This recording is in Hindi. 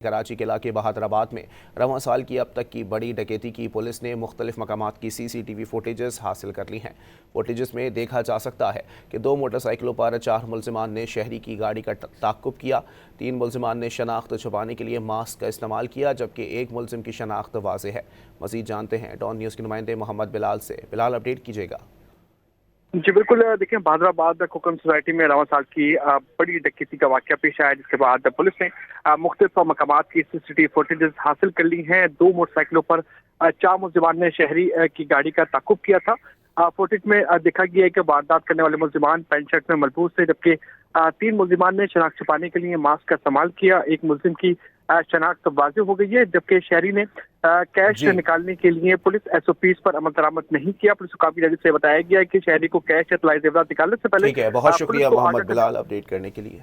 कराची के इलाके बहादराबाद में रवां साल की अब तक की बड़ी डकैती की पुलिस ने मुख्तलिफ मकामात की CCTV फुटेजेस हासिल कर ली हैं। फुटेजेस में देखा जा सकता है कि 2 मोटरसाइकिलों पर 4 मुलजिमान ने शहरी की गाड़ी का ताक़ुब किया। 3 मुलजिमान ने शनाख्त छुपाने के लिए मास्क का इस्तेमाल किया, जबकि एक मुलजिम की शनाख्त वाज़ेह है। मज़ीद जानते हैं डॉन न्यूज़ के नुमाइंदे मोहम्मद बिलाल से। बिलाल, अपडेट कीजिएगा। जी बिल्कुल, देखिए बहादुराबाद कोकम सोसाइटी में रवां साल की बड़ी डकैती का वाकया पेश आया, जिसके बाद पुलिस ने मुख्तलिफ मकामात की CCTV फुटेजेस हासिल कर ली हैं। 2 मोटरसाइकिलों पर 4 मुलजिमान ने शहरी की गाड़ी का ताक़ुब किया था। फुटेज में देखा गया है कि वारदात करने वाले मुलजिमान पैंट शर्ट में मलबूस थे, जबकि 3 मुलजिमान ने शनाख्त छुपाने के लिए मास्क का इस्तेमाल किया। एक मुलजिम की शनाख्त वाज़ेह हो गई है, जबकि शहरी ने कैश निकालने के लिए पुलिस SOPs पर अमल दरामद नहीं किया। पुलिस को काफी जल्दी से बताया गया है कि शहरी को कैश या तलाई जेवरात निकालने से पहले ठीक है, बहुत पुलिस शुक्रिया को मोहम्मद आगाह बिलाल अपडेट करने के लिए।